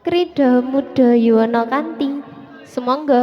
Krida muda yuwana kanthi sumangga.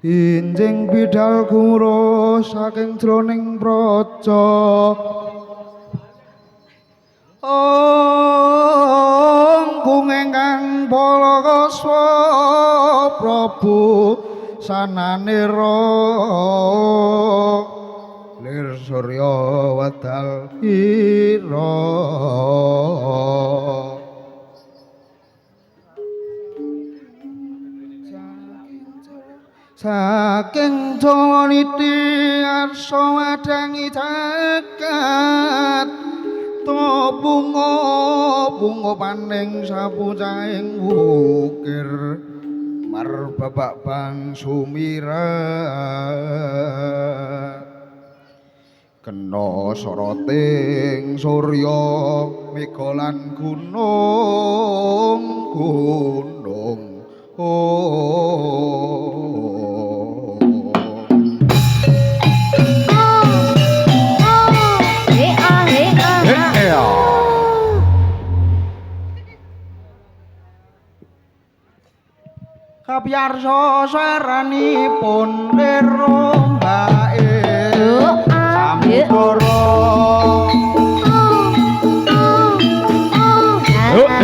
Injing bidal guru saking jroning praja Ong ingkang Balakaswa Prabu sananira lir surya wedal ira saking joniti arsa wadangi jagat to bunga paning sapucaing wukir marbabak bang sumirat kena soroting surya megalan gunung kapiyarsa saranipun nirombae samudara yo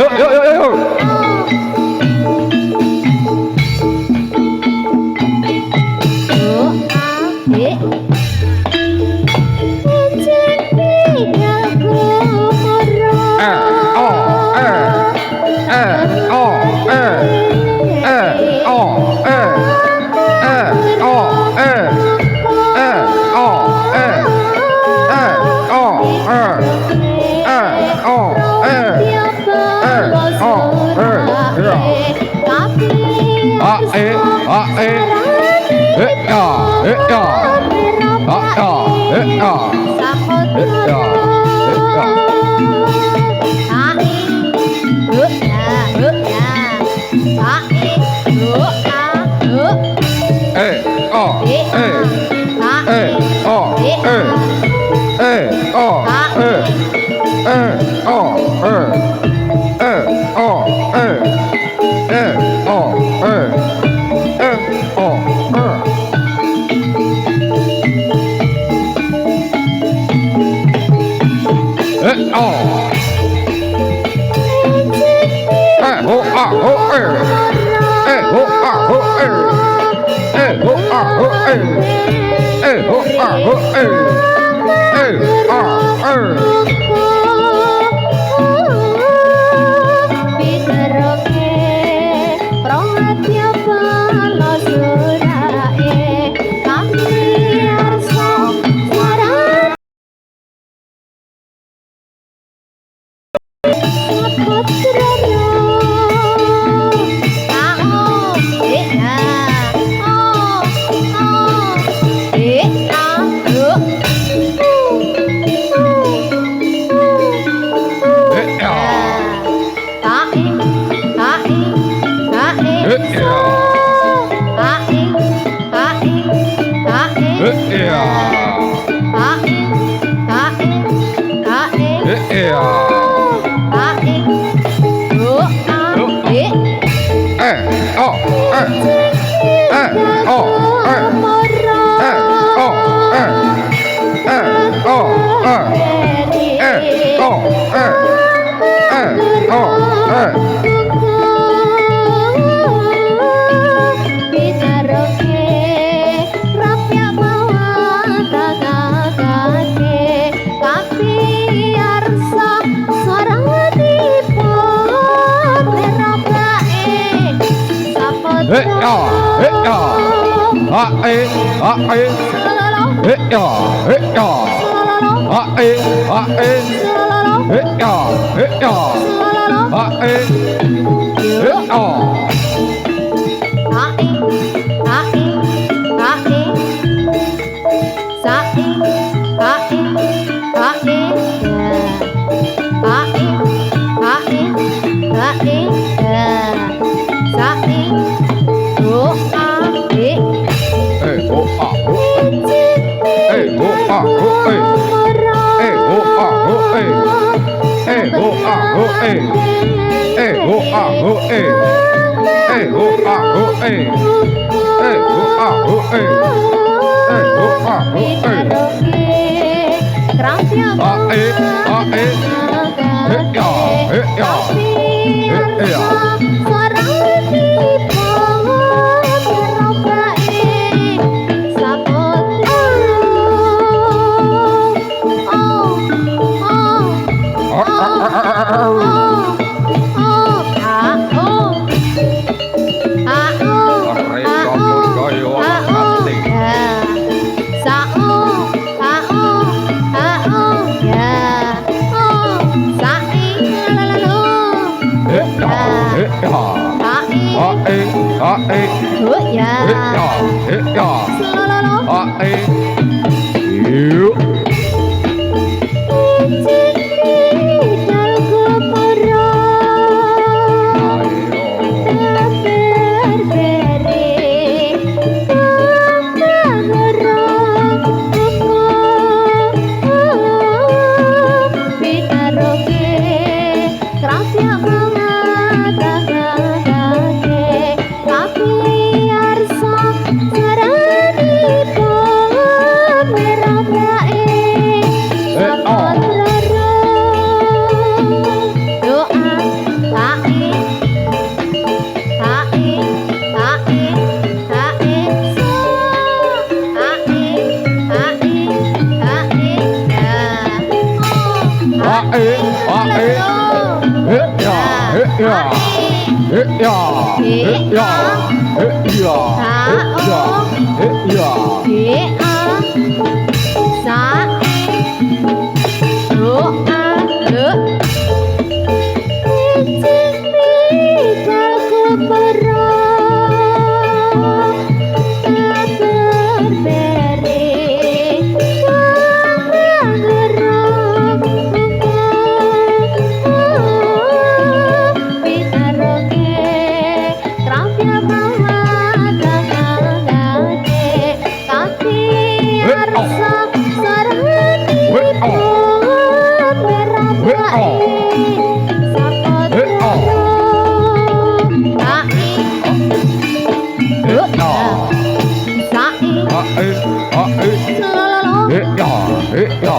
ya.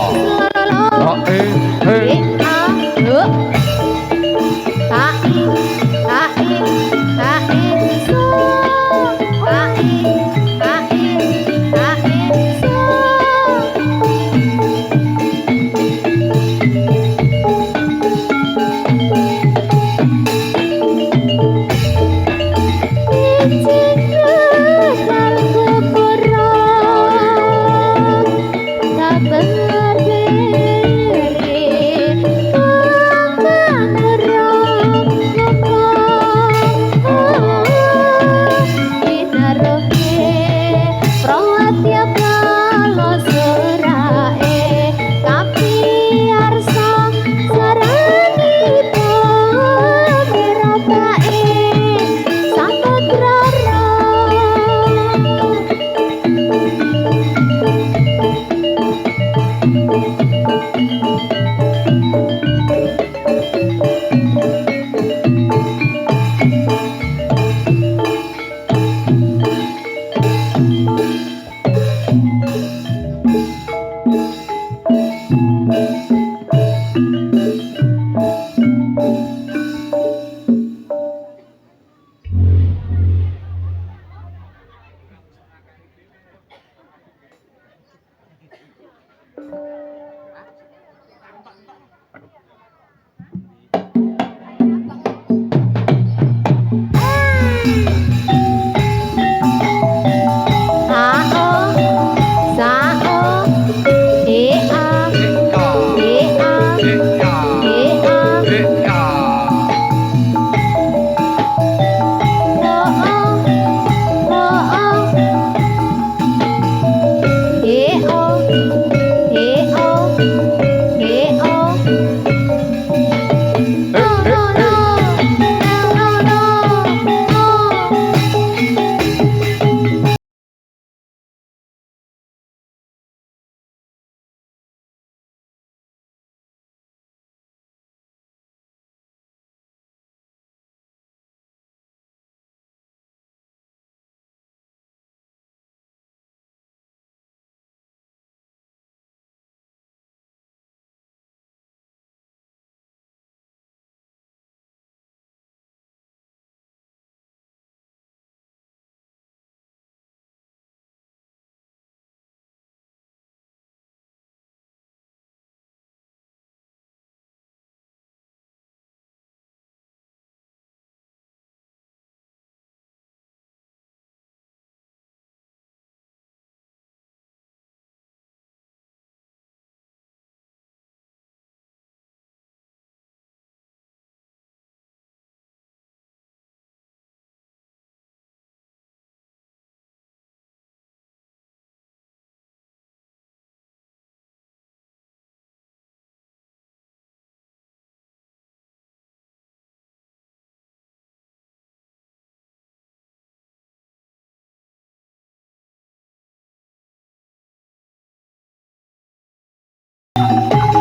Lolo. A so.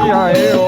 Iya, iyo.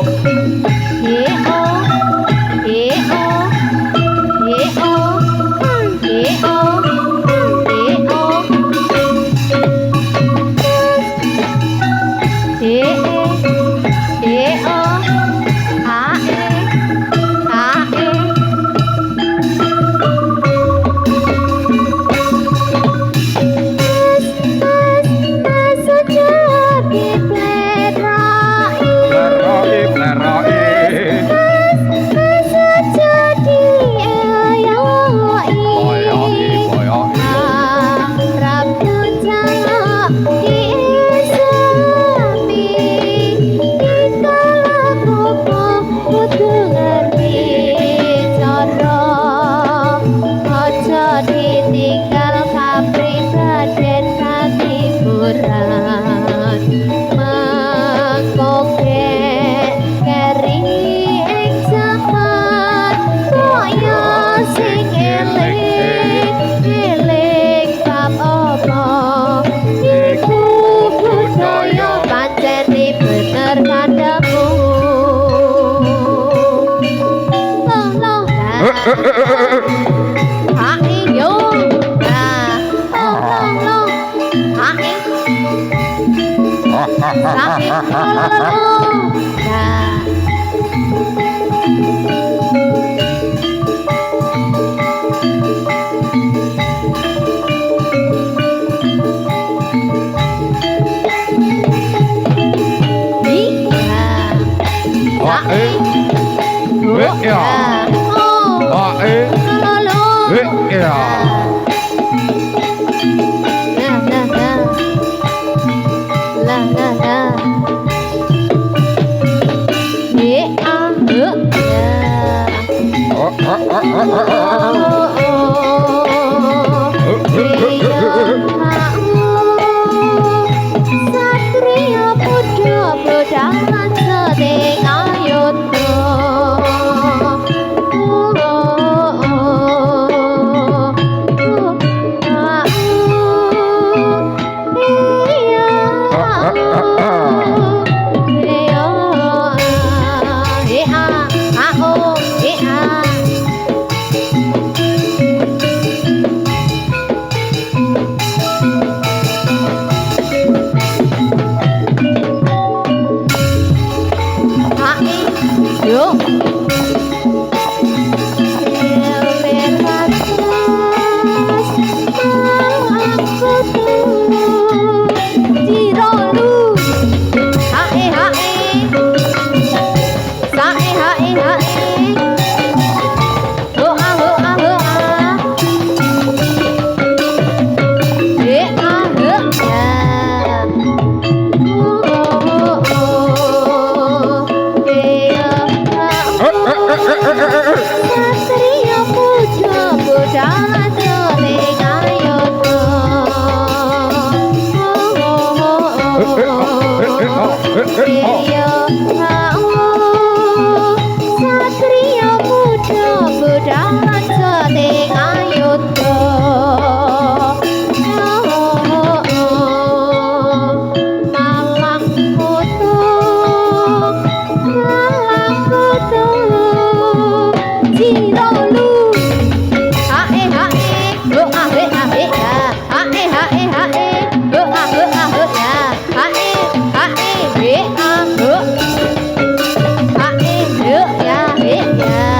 Sakit Satria Putra Bedalan Sedeng Ayodho Satria Putra Bedalan Sedeng Ayodho Satria Putra Bedalan Sedeng Ayodho Malang Kutung Jirolu hae hae ho ahe ahe ya hae hae hae ho ahe ahe ya hae hae he a ho hae ho ya he ya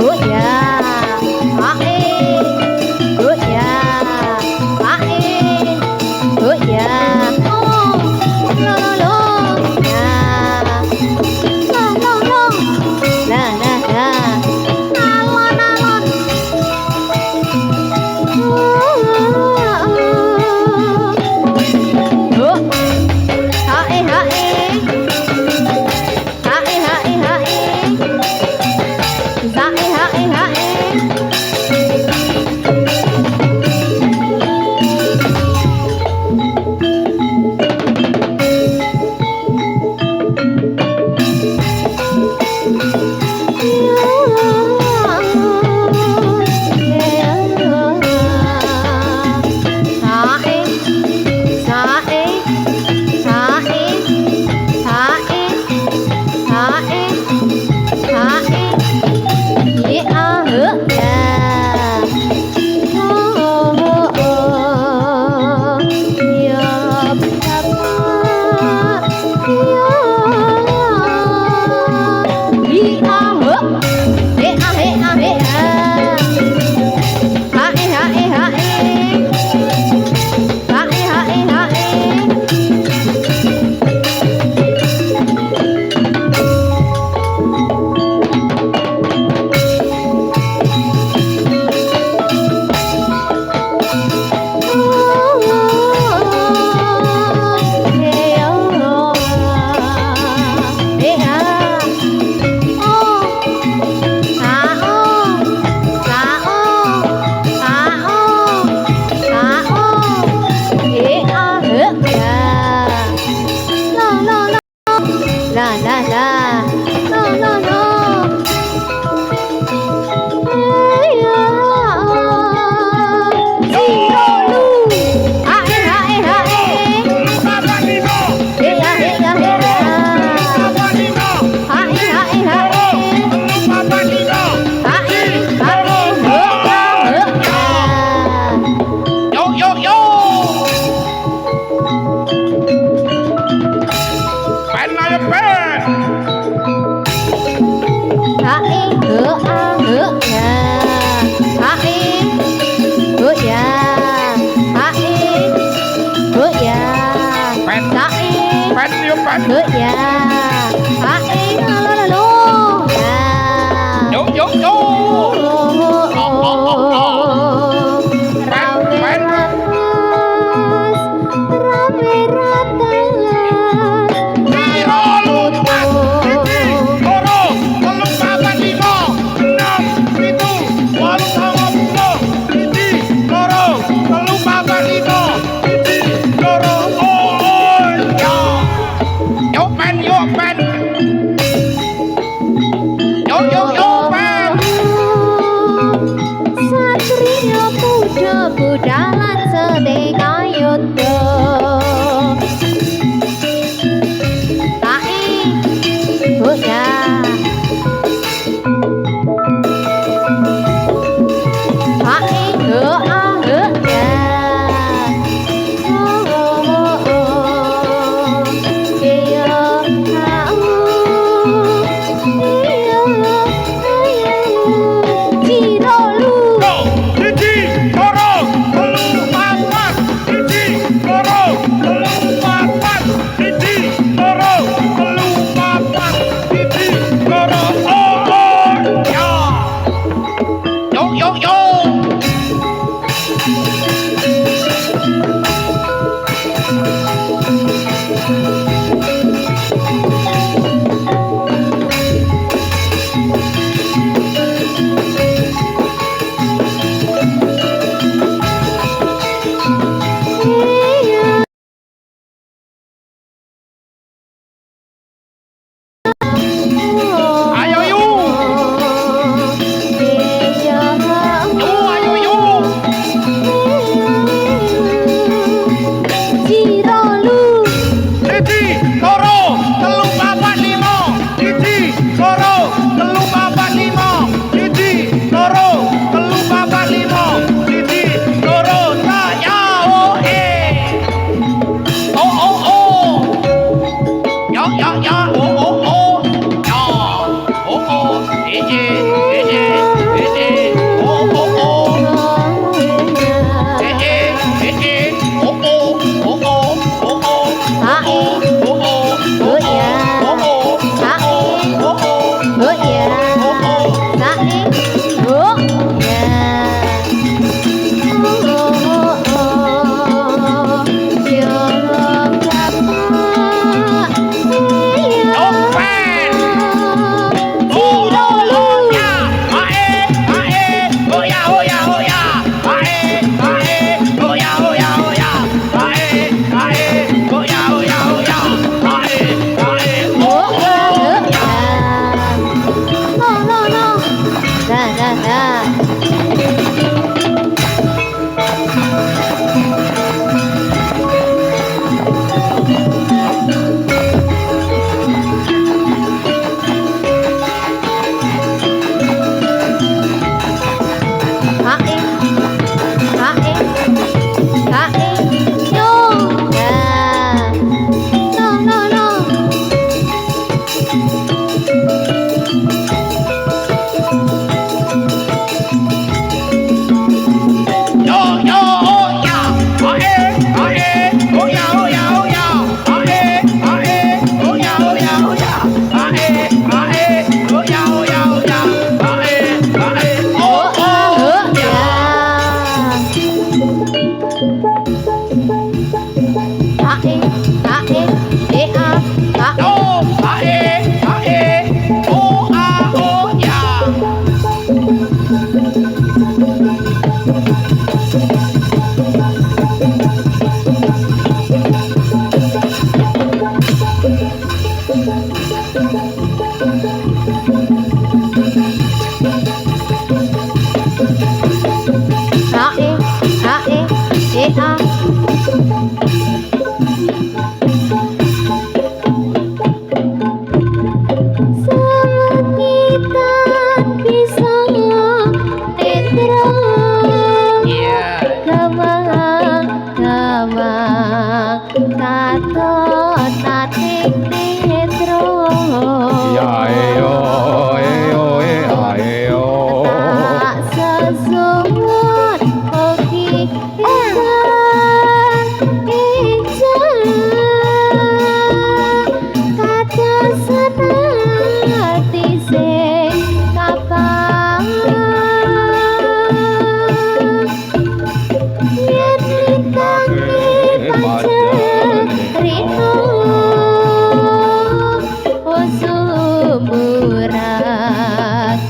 Oh yeah. No.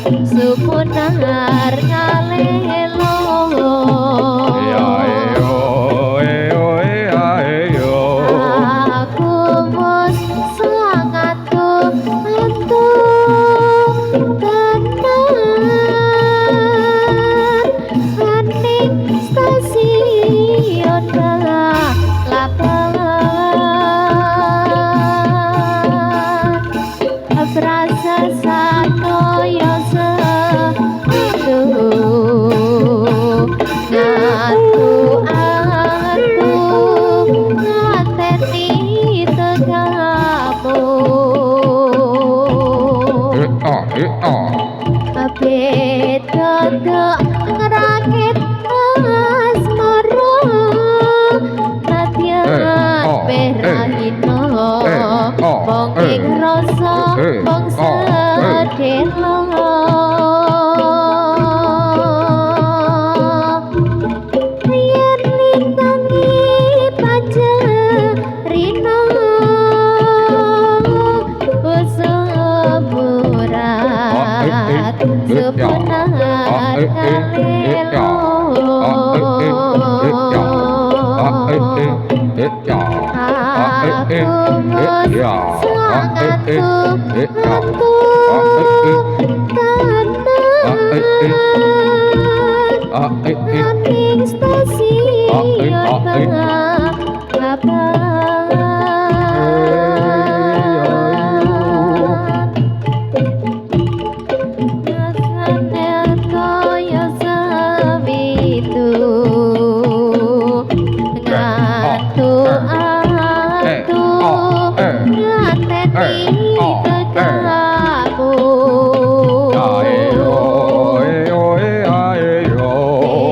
Sumunar ngalelo aku mus sangat antuk tenan aning stasiun balapan frasa sanoyo setu ngatu aku ngateni tegamu beda ngerakit asmara nadyan perahino bongking rasa bong sedelo yen lintangi panjerino usuburat sepenar kalelo aku mus sangat tenan aning stasiun balapan rasane kaya sewitu ngatu aku ngateni tegamu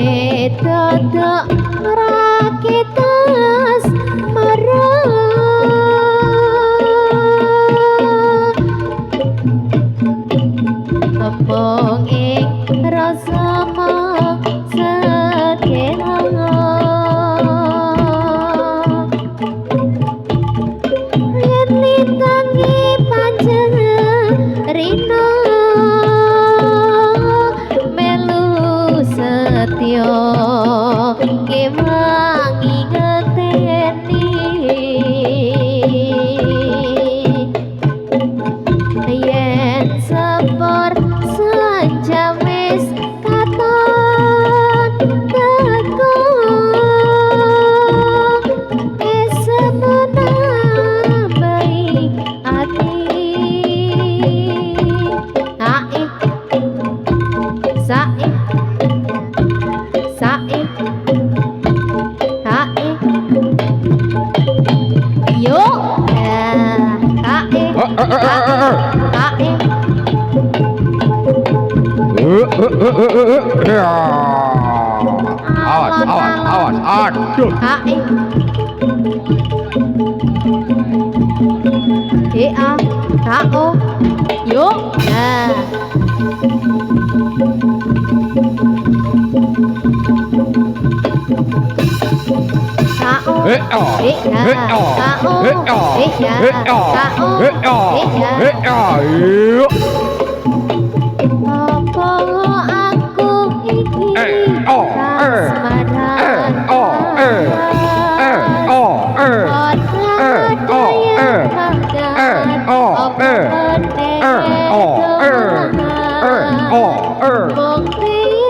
beda rakit asmara Tembung ing rasa sedelo yen lintangi panjerino melu setyo kewangi ngeteni yen sepur sejam wis katon teko esemu nambahi ati ae sae sae ae yo ae ae awas. Hae. A K O. Yo. Nah.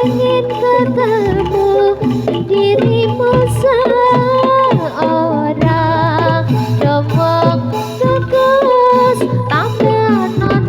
Ingin ketemu dirimu seorang, demam tegas tambah non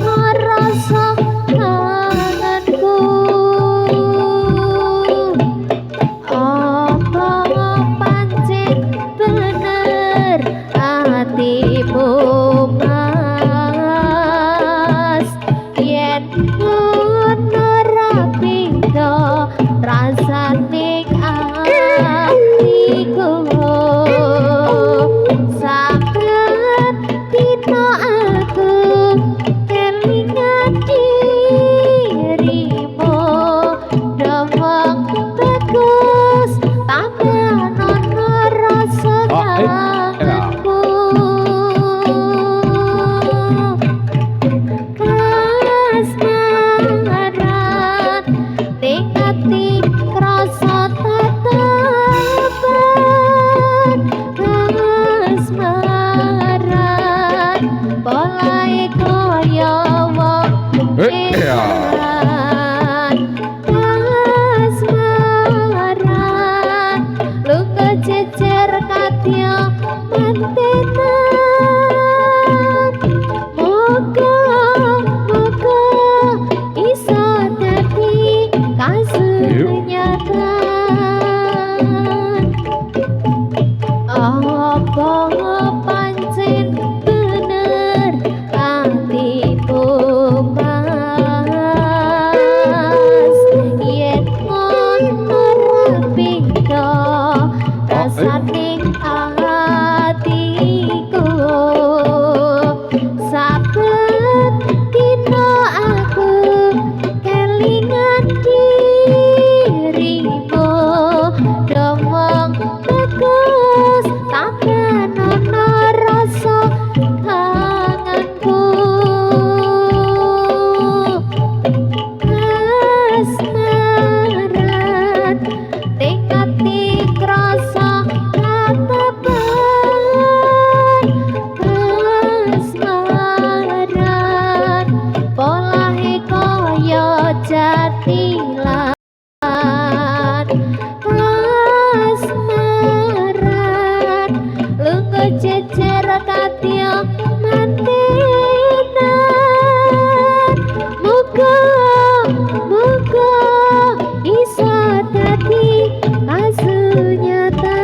Iya. Asmaran lu kececer katya mantenan moga iso dadi kasunyatan apa pancen bener atiku mas yen ngono rapindo rasane atiku saben dina aku kelingan dirimu domong bagus takkan ana rasa kangenku asmaran tekati krasa katepan asmaran polahe kaya jatilan asmaran lu kececer katya mantenan muga iso dadi kasunyatan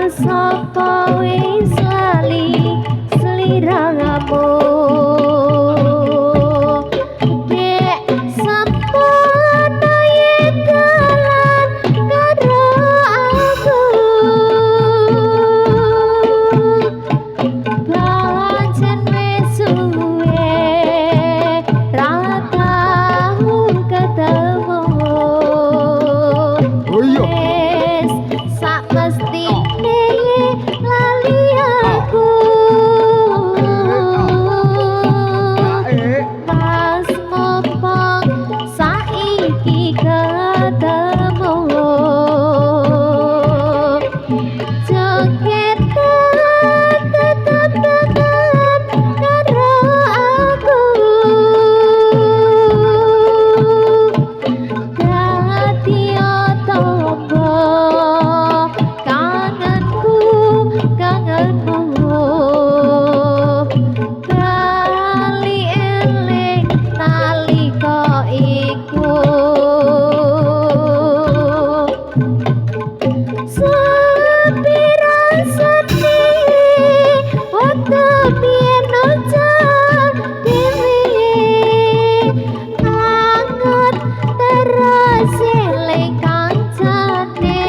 sapa wis lali sliramu dek sampana yen dalan karo aku pancen wis suwe ra tau ketemu Oh iya. wis sak mestine lali aku pas ngopong saiki ketemu jogetan tetep tekan karo aku dadi tombo kangenku kali eling nalika iku sepira sedih waktu biyen ojan dhewe anget terus eling kancane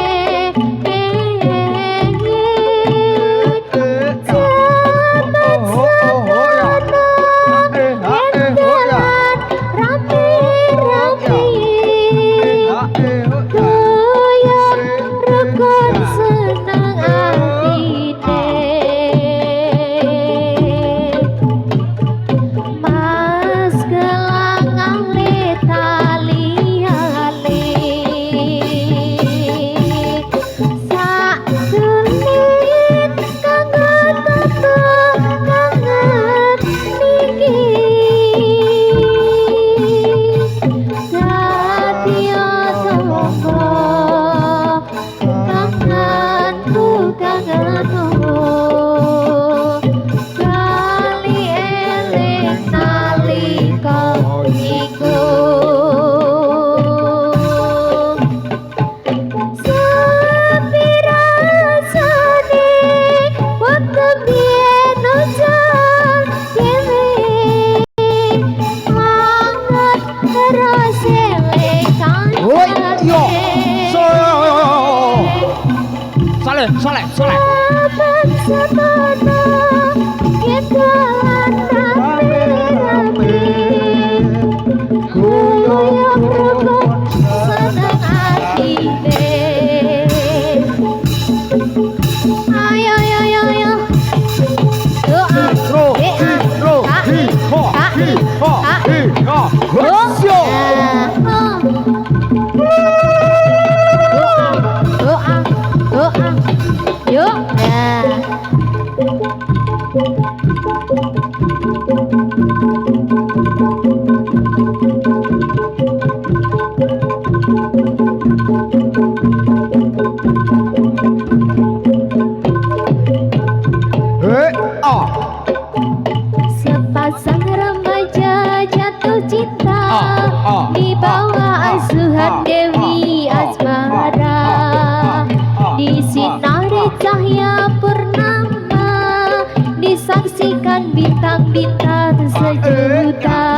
bintang-bintang sejuta,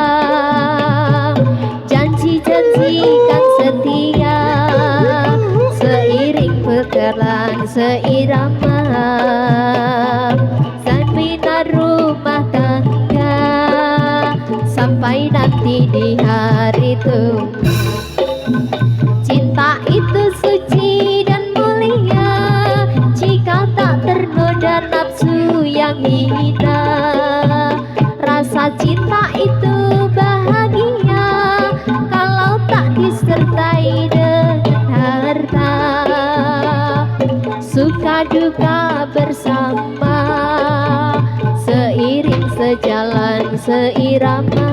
janji-janjikan setia, seiring berjalan seirama, saminar rumah tangga, sampai nanti di hari tua. Cinta itu suci dan mulia, jika tak ternoda nafsu yang hina. Rasa cinta itu bahagia, kalau tak disertai dengan harta. Suka duka bersama, seiring sejalan seirama,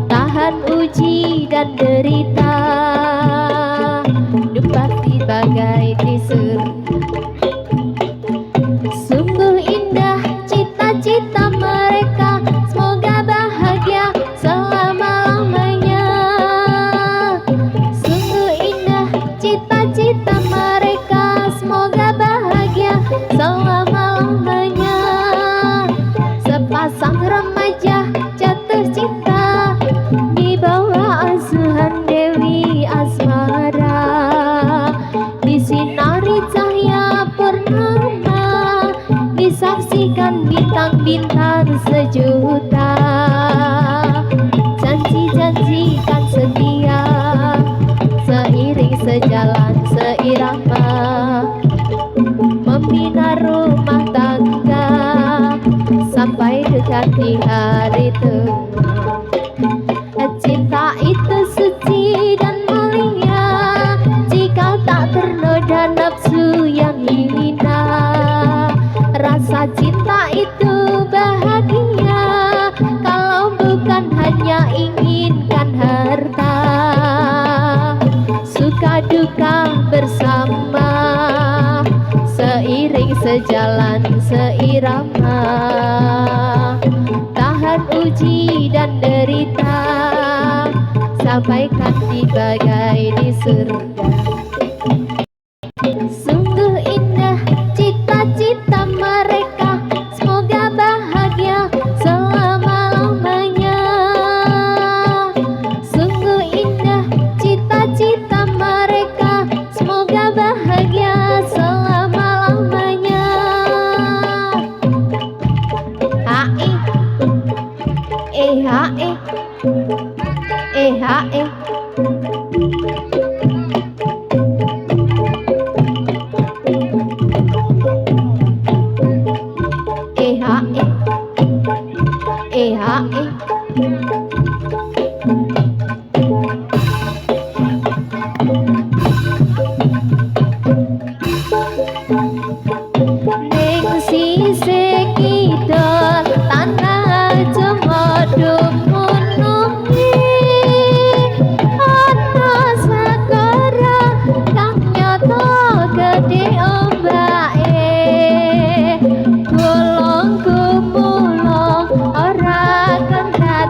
tahan uji dan derita, pasti bagai di surga. Sungguh indah cita-cita mereka, semoga bahagia selama-lamanya. Sungguh indah cita-cita mereka, semoga bahagia selama-lamanya. Sepasang remaja jatuh cinta di bawah asuhan Dewi Asmara, disinari cahaya purnama, disaksikan bintang-bintang sejuta, janji-janjikan setia, seiring sejalan seirama, membina rumah tangga, sampai dekat di hari tua. Cinta itu suci dan mulia, jika tak ternoda nafsu yang hina. Rasa cinta itu bahagia, kalau bukan hanya inginkan harta. Suka duka bersama, seiring sejalan seirama, tahan uji dan derita, sampaikan di bagai di surga. Sungguh indah cita-cita mereka, semoga bahagia selama-lamanya. Sungguh indah cita-cita mereka, semoga bahagia selama-lamanya. Hae, hae, hae. Ning sisih kidul tanah Jemodo munungi, ana segara kang nyoto gedhe ombake. Gulung gumulung ora kendat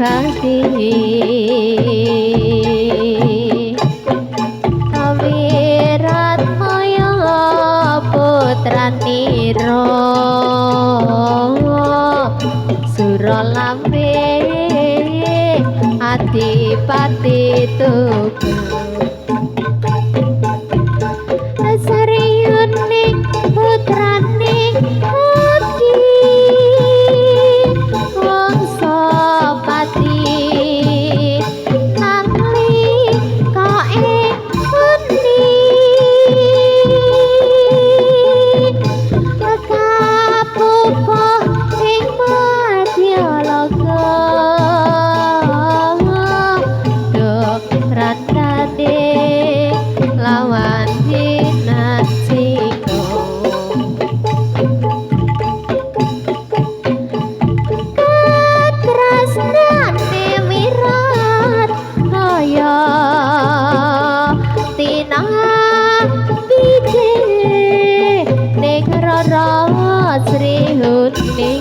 bakti Wirat Maya putraniro Suralambe Adipati Tugel Sariyuning putraning Adi Wangsapati Nangli kae Uni Kapupuh ing Madyalaga Randane lawan dinasiko Katrasnane wirat kaya tinabije ning rara srihune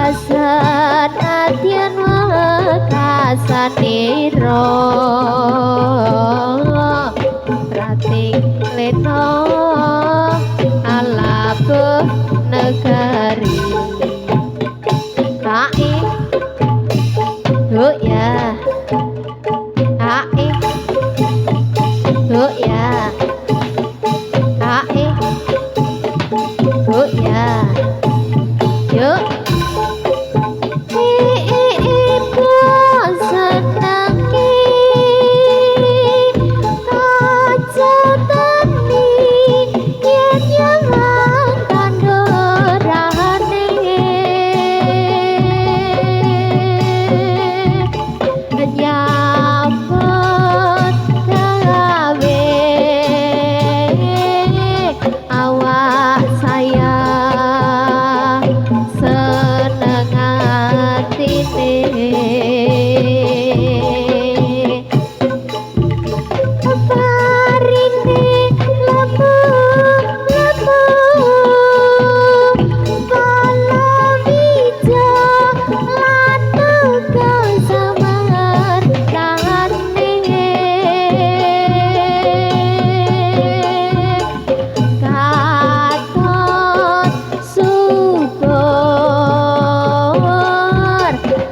Asanadyan wakasaniro Prating leno alabuh negari Hae ya Hae ya Hae ya Yuk Ibu senangi kajatani yen yang kandorane nyambut gawe awak saya seneng atine parine lemu palawija lan tegang samarane katon subur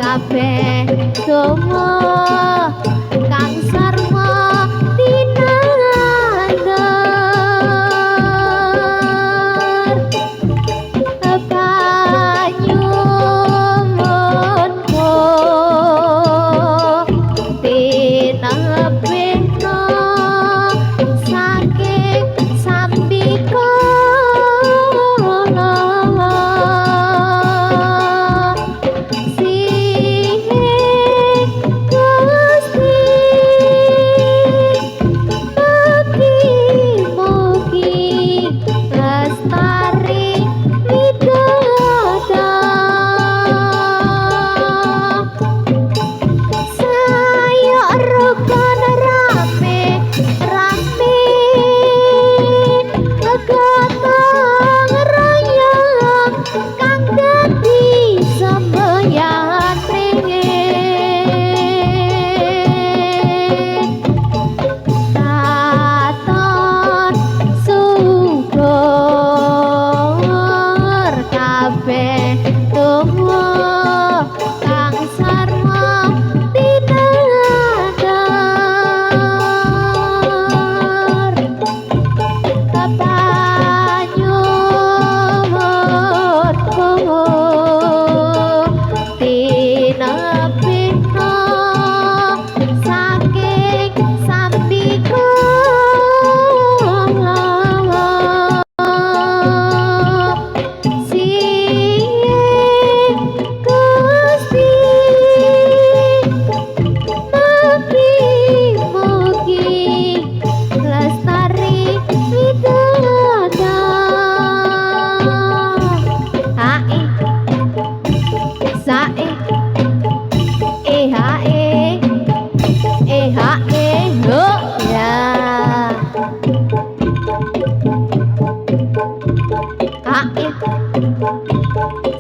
kabeh donga kang sarma tinandar panyumunku tinapena saking sambika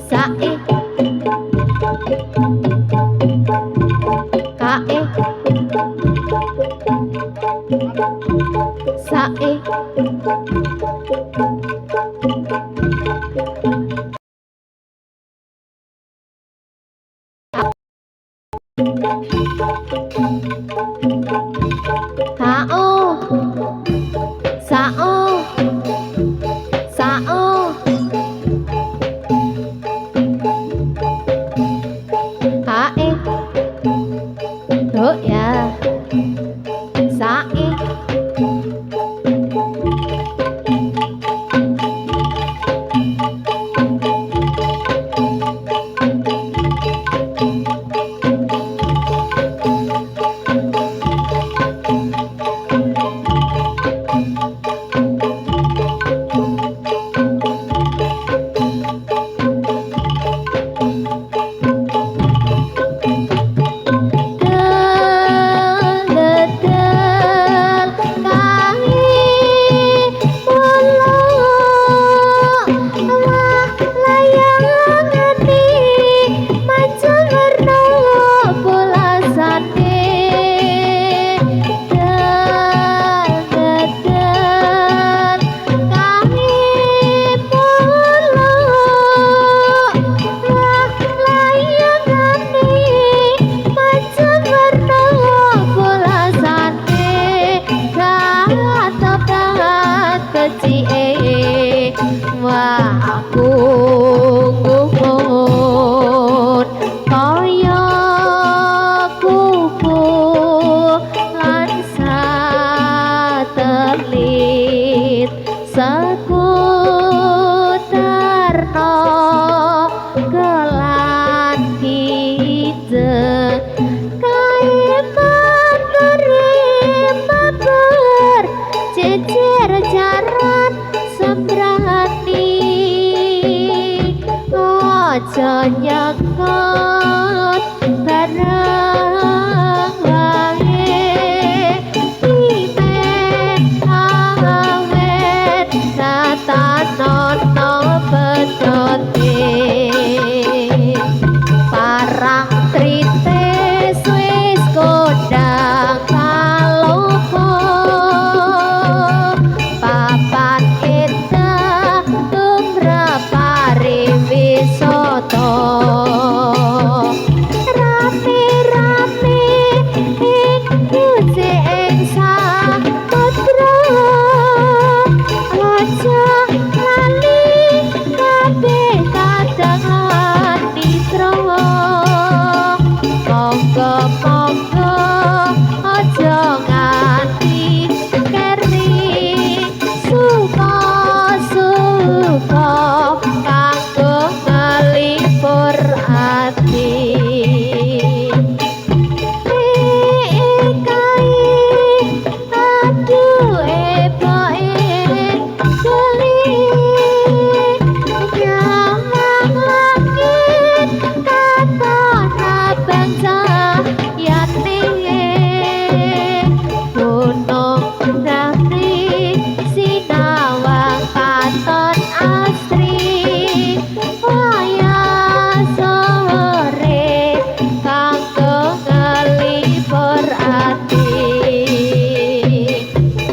Sa sae kae sae sao sao sao hae oh ya sae nyekot barang wae imen awet satanono petote parang trites wis kodang kalopo papan edah tumrapare wisata rame-rame ing kuce ing saputra aja lali kabeh kadangan nitra monggo-monggo aja nganti kering suka-suka kanggo ngelipur ati aduh eboke geli nyawang langit katon abang cahayane gunung Dafri sinawang katon asri wayah sore kanggo ngelipur ati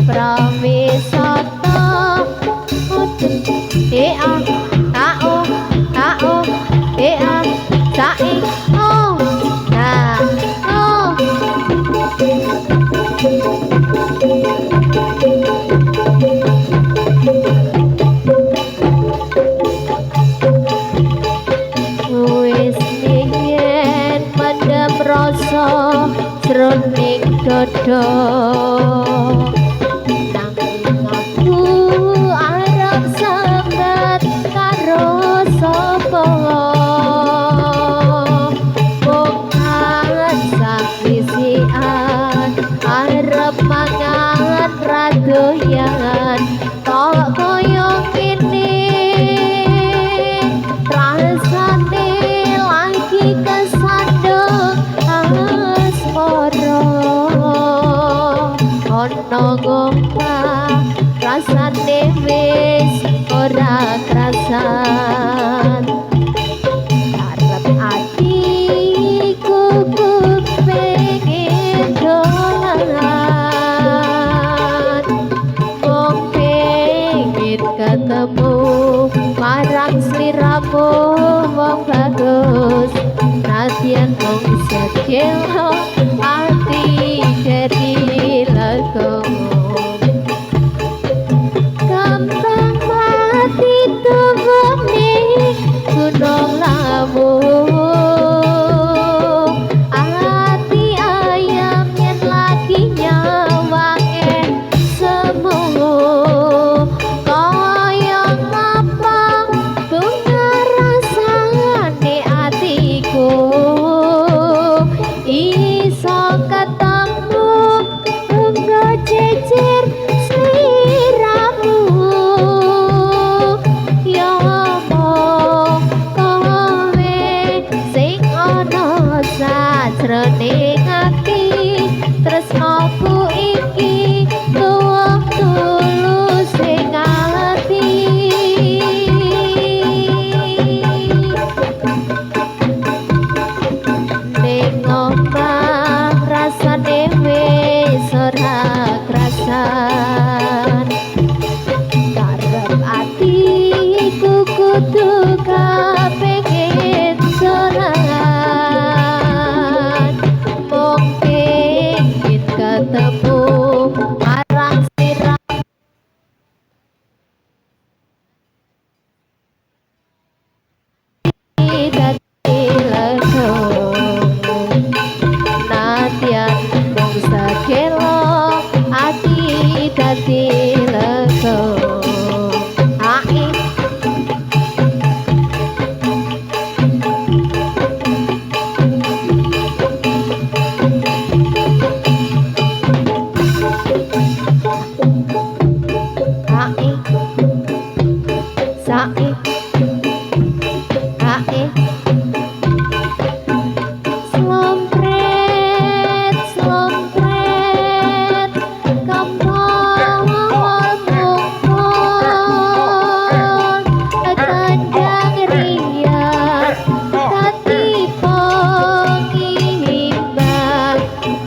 prawisata ea ao ao ea sae oh nah oh wis yen mendem rasa jroning dada nanging aku arep sambet karo sapa wong sakwisian arep mangan radoyan kok koyo ngene rasane lagi kesandung asmara ono gompa rasane wis ora krasan wong bagus nadyan mung sedelo ati dadi lega gampang mati tuwune gunung lawu ati ayam yen lagi nyawake semu kaya ngapa bunga rasane atiku iso ketemu bunga jejer sliramu ya apa kowe sing ana sajroning ati tresnaku iki tuwuh tulus sing ati ning omah rasane wis ora krasan karep atiku kudu kapengin sorangan mung pengin ketemu marang sira dadi lega nadyan mung sakelo ati dadi lega ai ai ai slompret slompret kampung mungkon kandang riak dadi pengimbang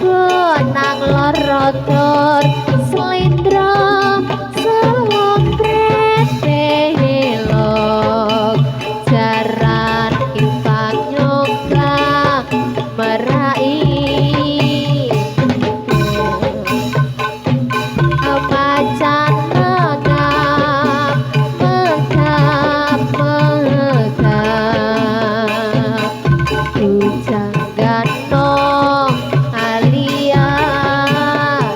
benang lorotor slendra slompret belok jaran impang nyokang merai macan megap megap megap bujang ganong alia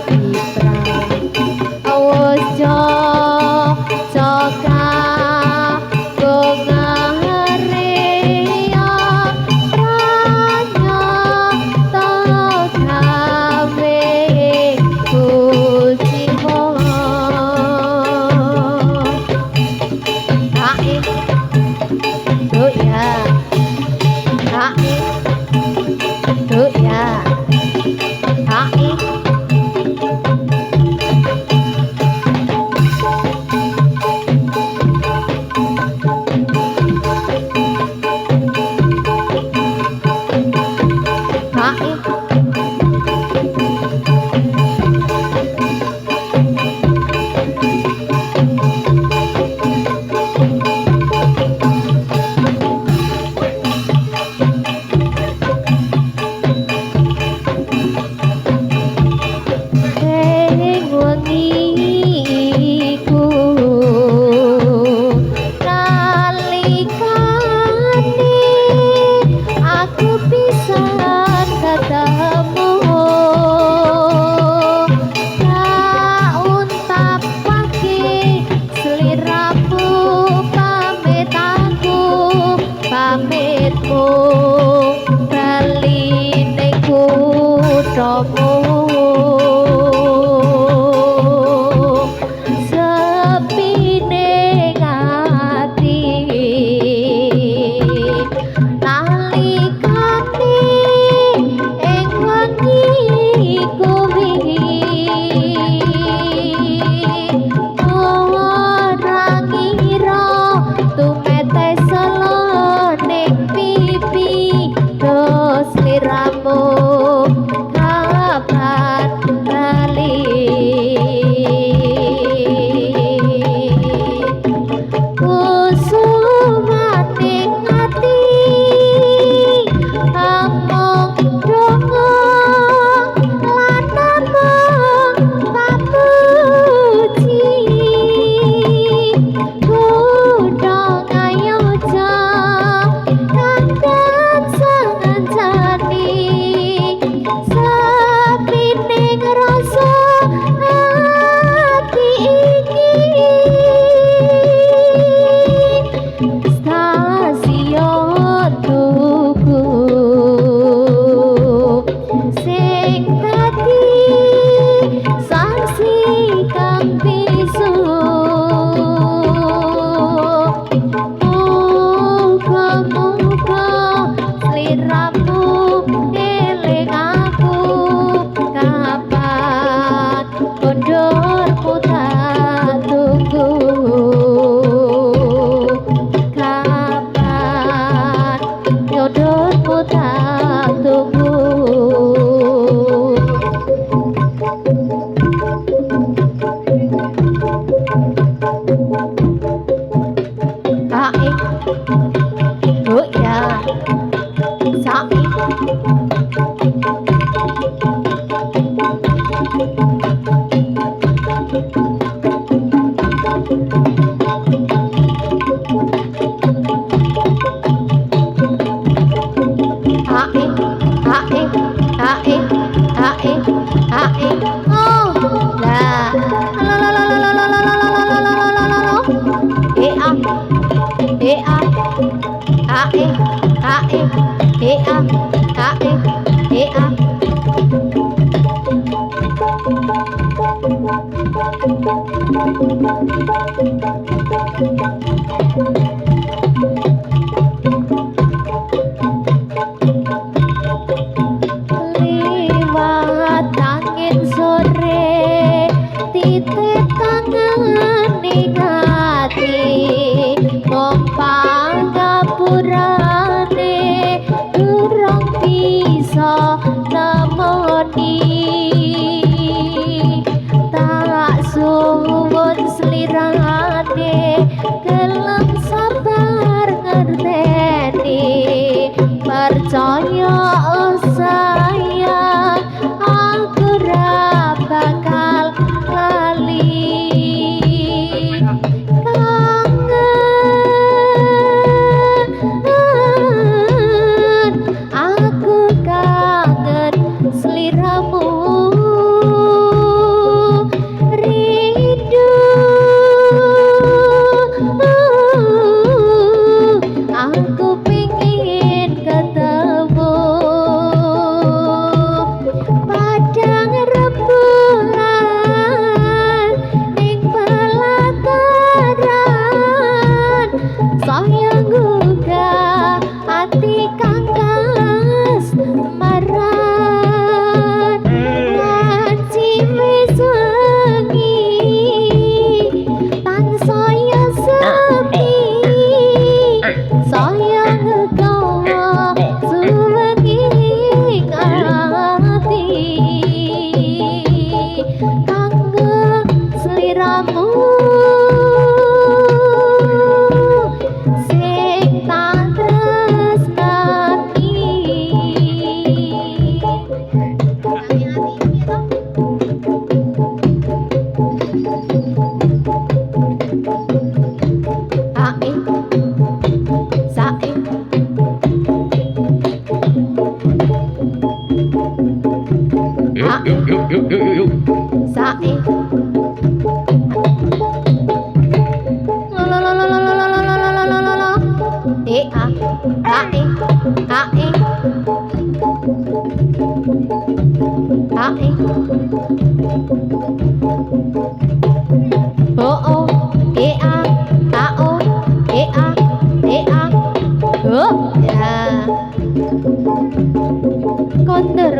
kiprang awos coka bunga rea ranya tau gawe kucimo ae doya ae doya ae pipi Liwat angin sore titik tangan ning ati mong pangapurane durung bisa nemoni tak suwun slirane gelem sabar ngerteni percaya sayang aku ra bakal lali kangen aku kangen sliramu rindu aku pingin ketemu padang rembulan ning pelataran sayang uga ati kangkas maran wanci wis wengi tansaya sepi sayang gawa suwengi ati kanggo sliramu sing tak tresnani ae sae Yuk. sae kondur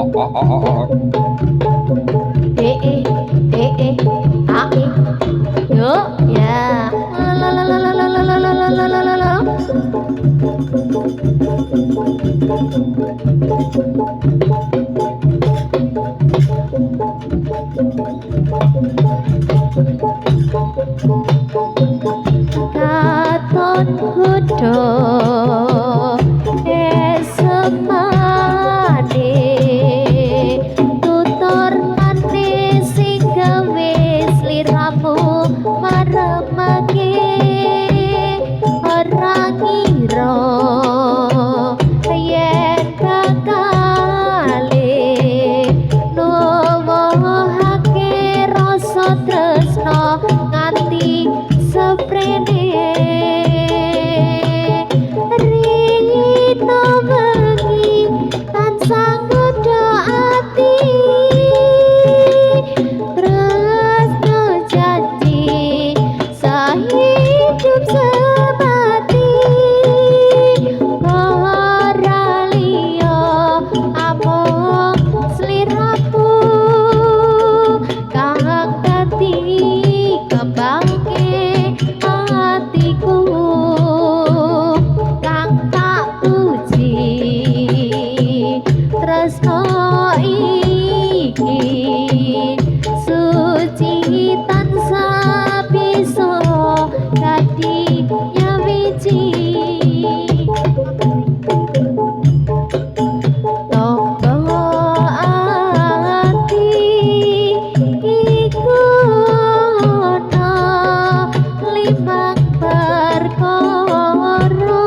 Oh. Yuk ya la la la la la la la la la la la la la. Katon kudo esemane tutur manis sing gawe sliramu maremake ora ngira yen bakale nuwuhake rasa tresna nganti seprene rino wengi tansah nggodha ati tresno janji sahidup semati ora liya amung sliramu kang dadi kebangke hatiku kang tak puji tresno iki suci tansah bisa dadi nyawiji tonggo ati iku ana limang perkara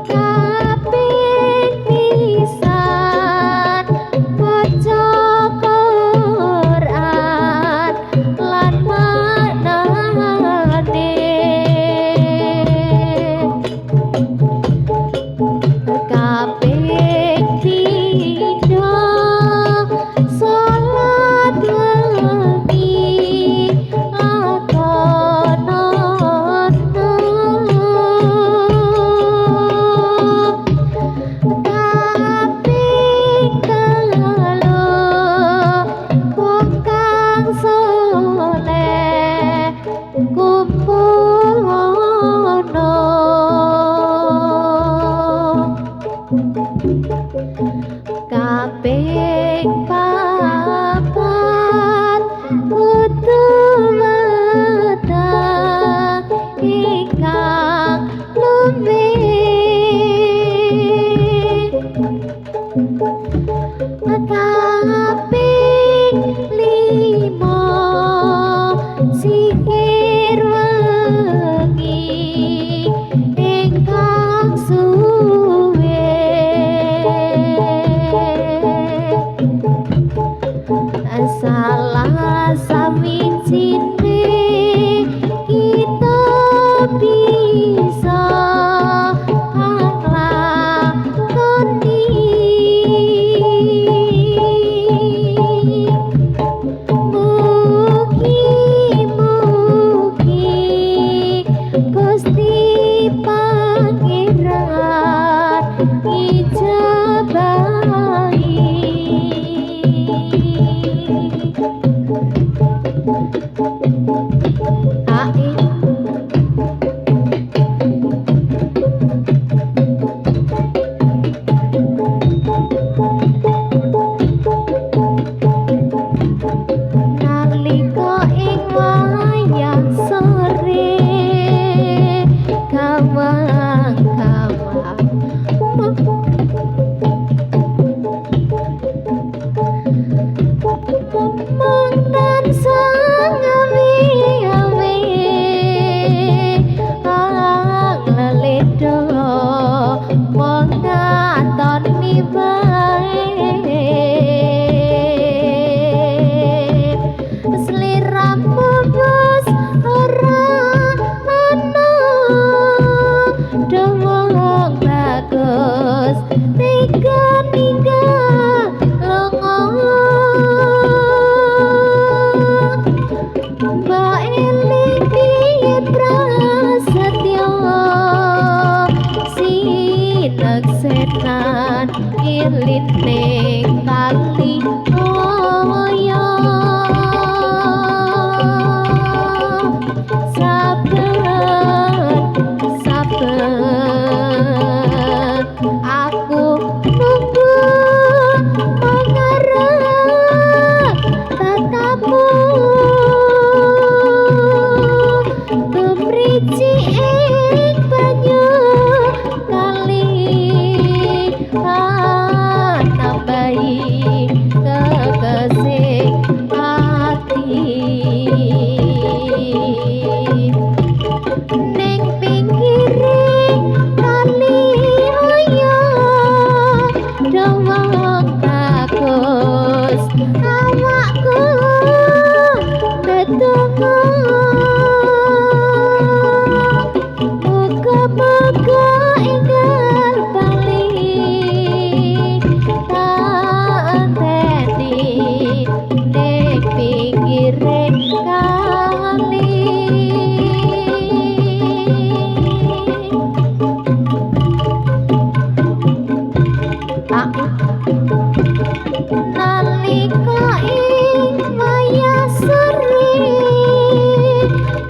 kaping pisan salah sawijine kita bisa nglakoni mugi-mugi Gusti Pangeran ijabahi ae nalika ing wayah sore kawang-kawang Mengdan sang awi-awi ang leledo mengatoni bae sliramu bos ora ana dewong bagus tiga longo Mbak eling piye prasetyo sineksenan ilin ning kali oyo saben aku nunggu mengarep tatamu tumriji ing banyu kali nambahi kekasih hati ning pinggiring kali oyo dawang bagus awakku ndedonga muga-muga enggal bali tak enteni ning pinggiring kali nalika ing wayah sore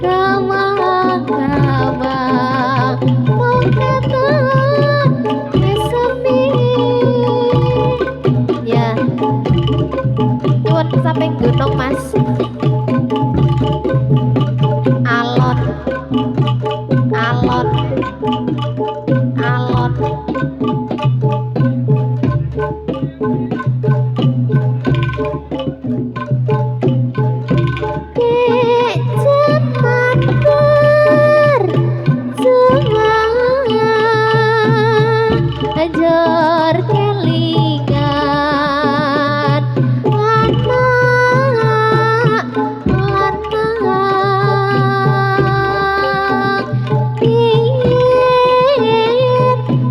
kawang-kawang mongkatan sepi ya nyuwun samping gunung mas alon alon alon Ajar kelingan lanang piyen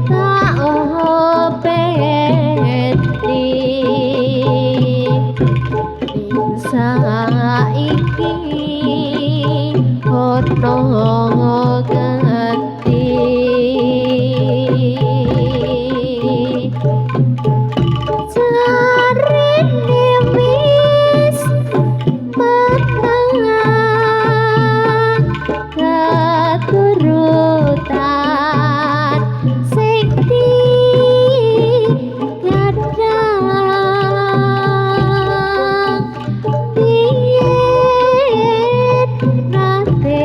tak obeti saiki ono ganti jarene wis menang katurutan sing digadang biyen nate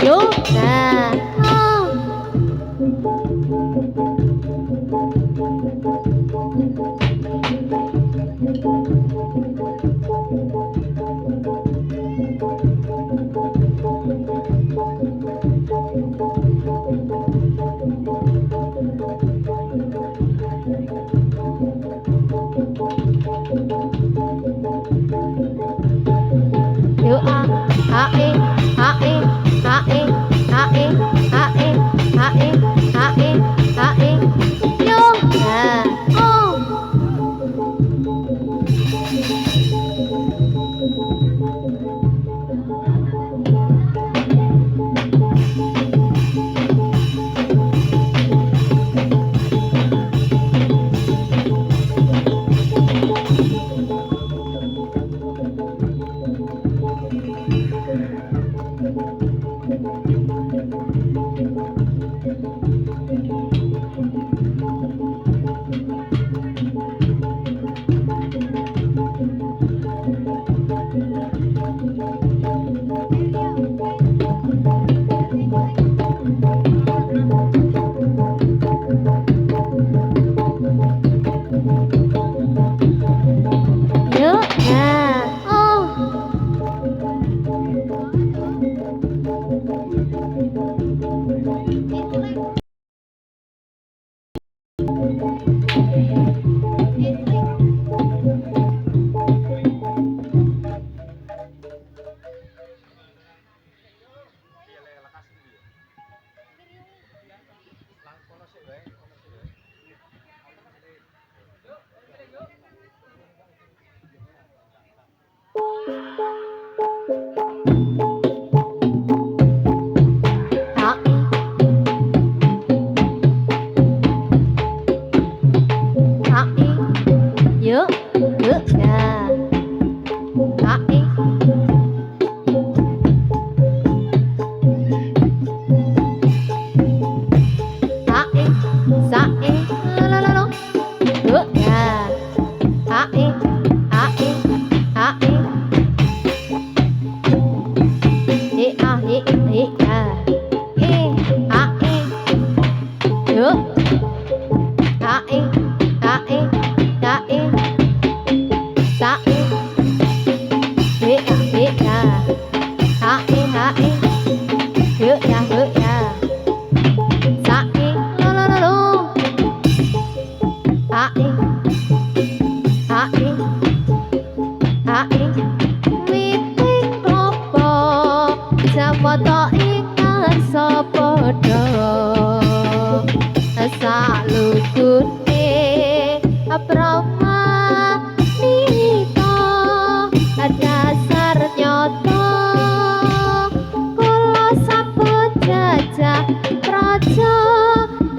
Yo, nah. la la la la ya a e a e a e a e ya e a e yo a e a e a e sa e ya a e yo ya sa e la la la la a e witing apa sawata ingat sapa do salukune aprama nita dasar nyoto kula sabut jajah praja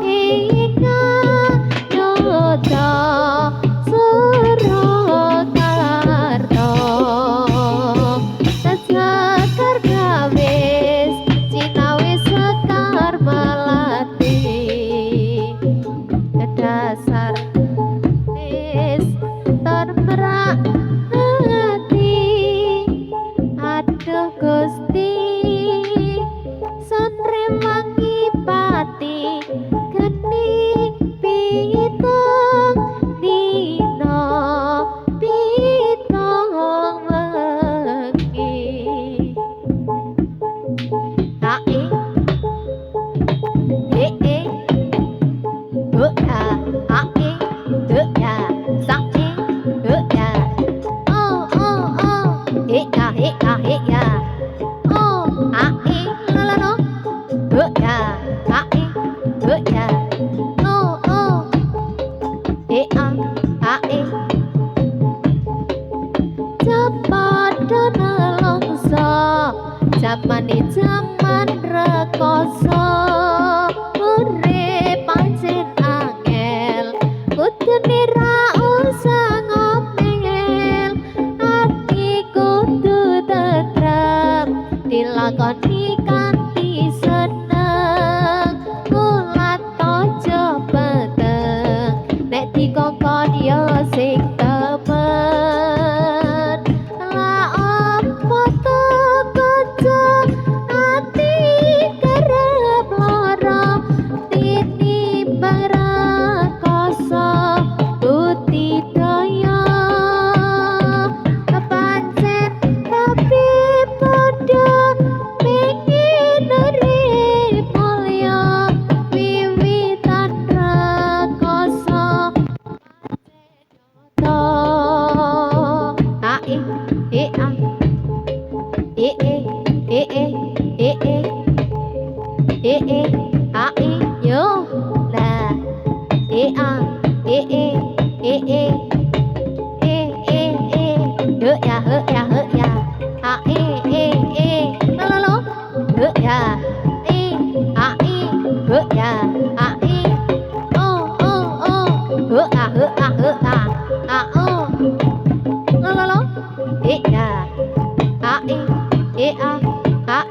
ingkang nyoto Surakarta Sekar gawis Cinawi sekar melati Dasar nis termerak hati Aduh Gusti Sonrewangi pati Geni pitung dino pitung wengi ae ho ya ae ho ya sa e ho ya oh ya oh ae la la no ho ya ae ho ya oh ae cepat nelongso jamane jaman rekoso urip pancen angel kudune ra usah ngomel ati kudu tetep dilakoni kanthi seneng kula tojo peteng nek dikongkon ya sing temen la apa to kaca ati kerep lara tinimbang rekoso budidaya pancen tapi padha pengin urip mulya wiwitan rekoso ae ae yo la yo ya ae la la la yo ya ae yo ya ae oh yo oh la la la ya ae oh ae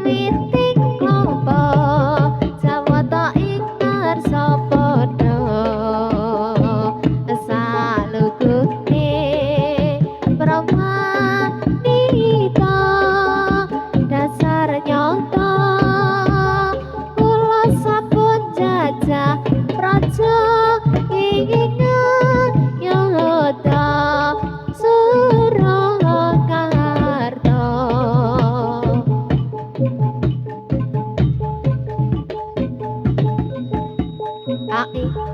Witing klopo sawata ingkang hae.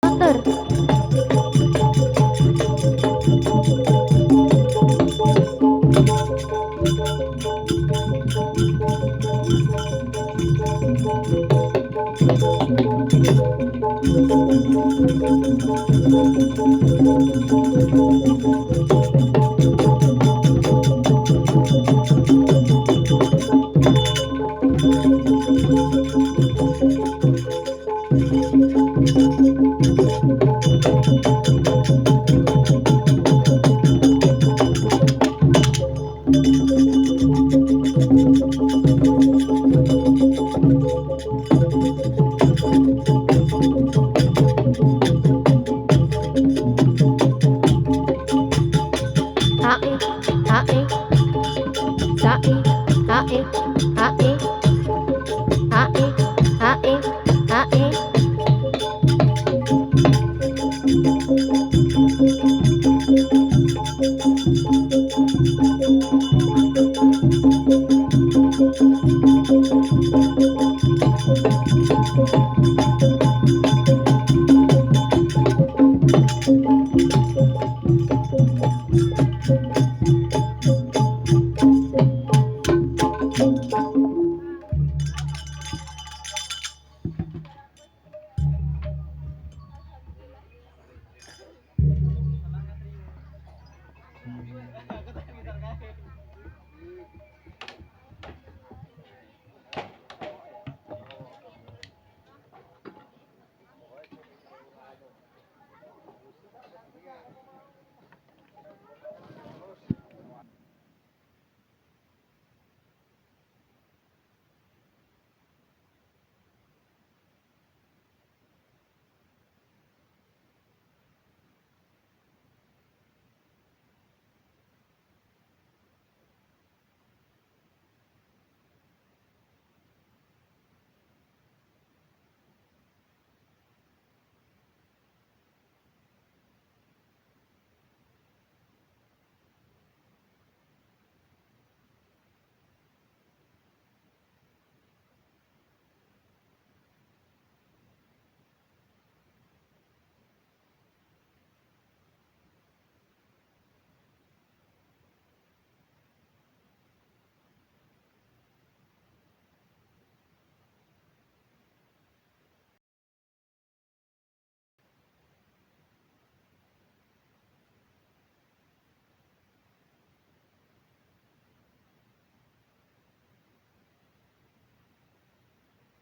Motor.